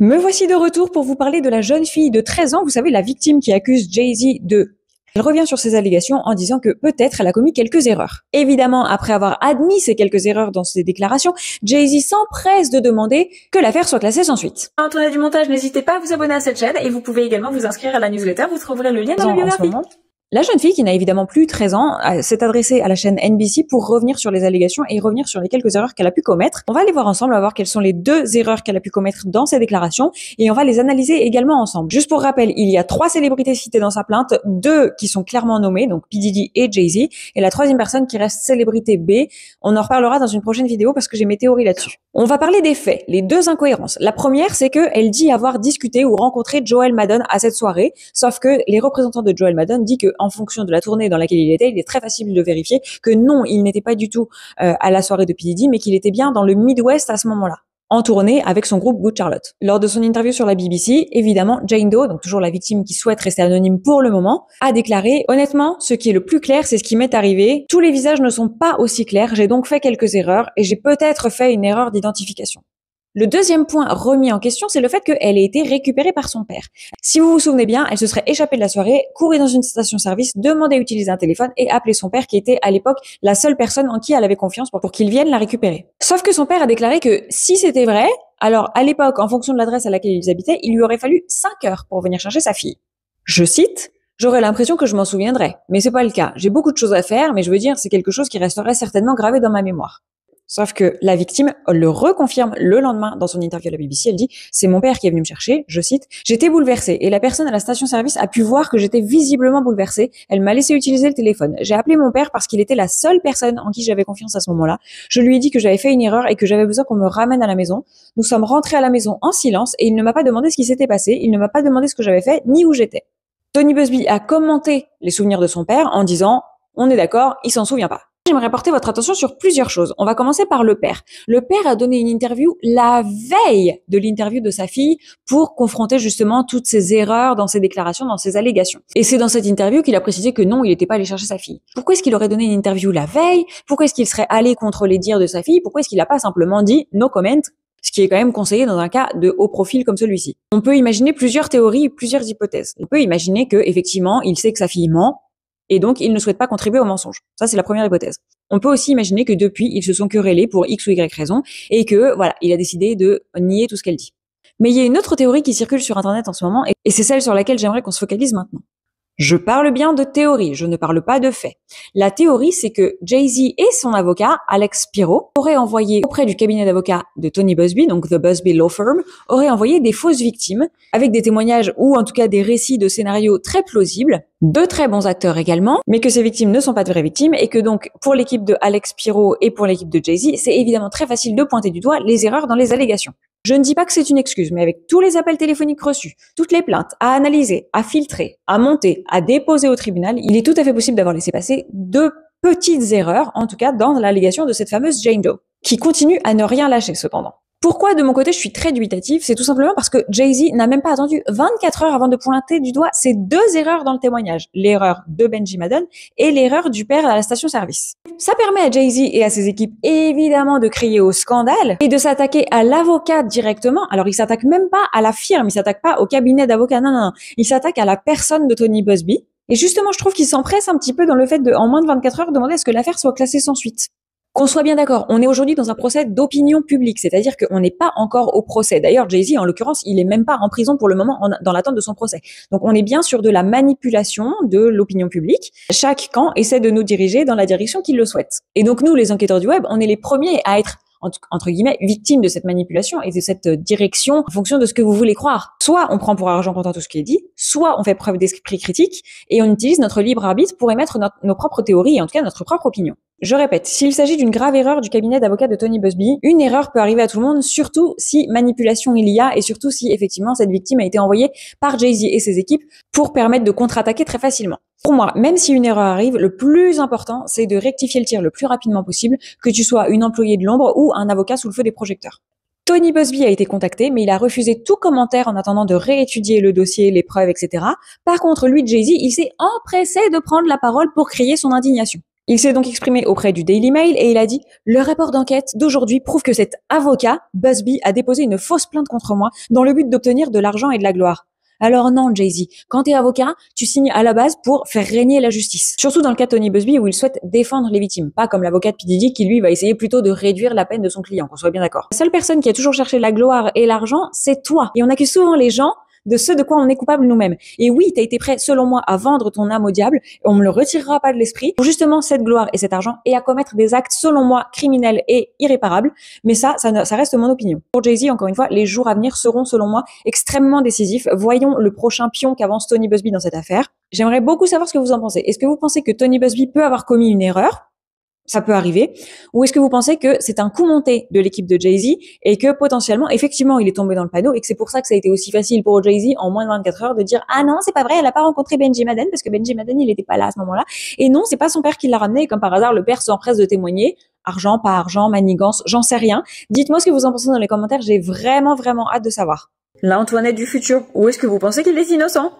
Me voici de retour pour vous parler de la jeune fille de 13 ans, vous savez, la victime qui accuse Jay-Z de... Elle revient sur ses allégations en disant que peut-être elle a commis quelques erreurs. Évidemment, après avoir admis ces quelques erreurs dans ses déclarations, Jay-Z s'empresse de demander que l'affaire soit classée sans suite. En tournée du montage, n'hésitez pas à vous abonner à cette chaîne et vous pouvez également vous inscrire à la newsletter, vous trouverez le lien dans la biographie. La jeune fille, qui n'a évidemment plus 13 ans, s'est adressée à la chaîne NBC pour revenir sur les allégations et revenir sur les quelques erreurs qu'elle a pu commettre. On va les voir ensemble, on va voir quelles sont les deux erreurs qu'elle a pu commettre dans ses déclarations et on va les analyser également ensemble. Juste pour rappel, il y a 3 célébrités citées dans sa plainte, 2 qui sont clairement nommées, donc P. Diddy et Jay-Z, et la 3e personne qui reste célébrité B. On en reparlera dans une prochaine vidéo parce que j'ai mes théories là-dessus. On va parler des faits, les 2 incohérences. La première, c'est qu'elle dit avoir discuté ou rencontré Joel Madden à cette soirée, sauf que les représentants de Joel Madden disent qu'en fonction de la tournée dans laquelle il était, il est très facile de vérifier que non, il n'était pas du tout à la soirée de P. Diddy, mais qu'il était bien dans le Midwest à ce moment-là, en tournée avec son groupe Good Charlotte. Lors de son interview sur la BBC, évidemment, Jane Doe, donc toujours la victime qui souhaite rester anonyme pour le moment, a déclaré « Honnêtement, ce qui est le plus clair, c'est ce qui m'est arrivé. Tous les visages ne sont pas aussi clairs, j'ai donc fait quelques erreurs et j'ai peut-être fait une erreur d'identification. » Le deuxième point remis en question, c'est le fait qu'elle ait été récupérée par son père. Si vous vous souvenez bien, elle se serait échappée de la soirée, courait dans une station-service, demandait à utiliser un téléphone et appelait son père qui était à l'époque la seule personne en qui elle avait confiance pour qu'il vienne la récupérer. Sauf que son père a déclaré que si c'était vrai, alors à l'époque, en fonction de l'adresse à laquelle ils habitaient, il lui aurait fallu 5 heures pour venir chercher sa fille. Je cite: « J'aurais l'impression que je m'en souviendrais, mais c'est pas le cas. J'ai beaucoup de choses à faire, mais je veux dire, c'est quelque chose qui resterait certainement gravé dans ma mémoire. » Sauf que la victime le reconfirme le lendemain dans son interview à la BBC. Elle dit « C'est mon père qui est venu me chercher, je cite, j'étais bouleversée et la personne à la station-service a pu voir que j'étais visiblement bouleversée. Elle m'a laissé utiliser le téléphone. J'ai appelé mon père parce qu'il était la seule personne en qui j'avais confiance à ce moment-là. Je lui ai dit que j'avais fait une erreur et que j'avais besoin qu'on me ramène à la maison. Nous sommes rentrés à la maison en silence et il ne m'a pas demandé ce qui s'était passé. Il ne m'a pas demandé ce que j'avais fait ni où j'étais. » Tony Buzbee a commenté les souvenirs de son père en disant « On est d'accord, il s'en souvient pas. » J'aimerais porter votre attention sur plusieurs choses. On va commencer par le père. Le père a donné une interview la veille de l'interview de sa fille pour confronter justement toutes ses erreurs dans ses déclarations, dans ses allégations. Et c'est dans cette interview qu'il a précisé que non, il n'était pas allé chercher sa fille. Pourquoi est-ce qu'il aurait donné une interview la veille? Pourquoi est-ce qu'il serait allé contre les dires de sa fille? Pourquoi est-ce qu'il n'a pas simplement dit « no comment » ? Ce qui est quand même conseillé dans un cas de haut profil comme celui-ci. On peut imaginer plusieurs théories, plusieurs hypothèses. On peut imaginer que effectivement, il sait que sa fille ment, et donc il ne souhaite pas contribuer au mensonge. Ça, c'est la première hypothèse. On peut aussi imaginer que depuis, ils se sont querellés pour X ou Y raison, et que, voilà, il a décidé de nier tout ce qu'elle dit. Mais il y a une autre théorie qui circule sur Internet en ce moment, et c'est celle sur laquelle j'aimerais qu'on se focalise maintenant. Je parle bien de théorie, je ne parle pas de faits. La théorie, c'est que Jay-Z et son avocat, Alex Spiro, auraient envoyé auprès du cabinet d'avocats de Tony Buzbee, donc The Buzbee Law Firm, auraient envoyé des fausses victimes, avec des témoignages ou en tout cas des récits de scénarios très plausibles, de très bons acteurs également, mais que ces victimes ne sont pas de vraies victimes, et que donc, pour l'équipe de Alex Spiro et pour l'équipe de Jay-Z, c'est évidemment très facile de pointer du doigt les erreurs dans les allégations. Je ne dis pas que c'est une excuse, mais avec tous les appels téléphoniques reçus, toutes les plaintes à analyser, à filtrer, à monter, à déposer au tribunal, il est tout à fait possible d'avoir laissé passer de petites erreurs, en tout cas dans l'allégation de cette fameuse Jane Doe, qui continue à ne rien lâcher cependant. Pourquoi de mon côté je suis très dubitative? C'est tout simplement parce que Jay-Z n'a même pas attendu 24 heures avant de pointer du doigt ces 2 erreurs dans le témoignage. L'erreur de Benji Madden et l'erreur du père à la station-service. Ça permet à Jay-Z et à ses équipes évidemment de crier au scandale et de s'attaquer à l'avocat directement. Alors il s'attaque même pas à la firme, il s'attaque pas au cabinet d'avocats, non. Il s'attaque à la personne de Tony Buzbee. Et justement je trouve qu'il s'empresse un petit peu dans le fait de, en moins de 24 heures, demander à ce que l'affaire soit classée sans suite. Qu'on soit bien d'accord, on est aujourd'hui dans un procès d'opinion publique, c'est-à-dire qu'on n'est pas encore au procès. D'ailleurs, Jay-Z, en l'occurrence, il est même pas en prison pour le moment dans l'attente de son procès. Donc, on est bien sur de la manipulation de l'opinion publique. Chaque camp essaie de nous diriger dans la direction qu'il le souhaite. Et donc, nous, les enquêteurs du web, on est les premiers à être entre guillemets, victimes de cette manipulation et de cette direction en fonction de ce que vous voulez croire. Soit on prend pour argent comptant tout ce qui est dit, soit on fait preuve d'esprit critique et on utilise notre libre arbitre pour émettre nos propres théories et en tout cas notre propre opinion. Je répète, s'il s'agit d'une grave erreur du cabinet d'avocats de Tony Buzbee, une erreur peut arriver à tout le monde, surtout si manipulation il y a et surtout si effectivement cette victime a été envoyée par Jay-Z et ses équipes pour permettre de contre-attaquer très facilement. Pour moi, même si une erreur arrive, le plus important, c'est de rectifier le tir le plus rapidement possible, que tu sois une employée de l'ombre ou un avocat sous le feu des projecteurs. Tony Buzbee a été contacté, mais il a refusé tout commentaire en attendant de réétudier le dossier, les preuves, etc. Par contre, lui, Jay-Z, il s'est empressé de prendre la parole pour crier son indignation. Il s'est donc exprimé auprès du Daily Mail et il a dit « Le rapport d'enquête d'aujourd'hui prouve que cet avocat, Busby, a déposé une fausse plainte contre moi dans le but d'obtenir de l'argent et de la gloire. » Alors non, Jay-Z, quand t'es avocat, tu signes à la base pour faire régner la justice. Surtout dans le cas de Tony Busby où il souhaite défendre les victimes, pas comme l'avocat de P. Diddy qui lui va essayer plutôt de réduire la peine de son client, qu'on soit bien d'accord. La seule personne qui a toujours cherché la gloire et l'argent, c'est toi. Et on accuse souvent les gens de ce de quoi on est coupable nous-mêmes. Et oui, t'as été prêt, selon moi, à vendre ton âme au diable, et on me le retirera pas de l'esprit, pour justement cette gloire et cet argent, et à commettre des actes, selon moi, criminels et irréparables. Mais ça reste mon opinion. Pour Jay-Z, encore une fois, les jours à venir seront, selon moi, extrêmement décisifs. Voyons le prochain pion qu'avance Tony Busby dans cette affaire. J'aimerais beaucoup savoir ce que vous en pensez. Est-ce que vous pensez que Tony Busby peut avoir commis une erreur? Ça peut arriver. Ou est-ce que vous pensez que c'est un coup monté de l'équipe de Jay-Z et que potentiellement, effectivement, il est tombé dans le panneau et que c'est pour ça que ça a été aussi facile pour Jay-Z en moins de 24 heures de dire « Ah non, c'est pas vrai, elle a pas rencontré Benji Madden parce que Benji Madden, il était pas là à ce moment-là. Et non, c'est pas son père qui l'a ramené et comme par hasard, le père s'empresse de témoigner. Argent, pas argent, manigance, j'en sais rien. Dites-moi ce que vous en pensez dans les commentaires. J'ai vraiment, vraiment hâte de savoir. Là, Antoinette du futur, où est-ce que vous pensez qu'il est innocent ?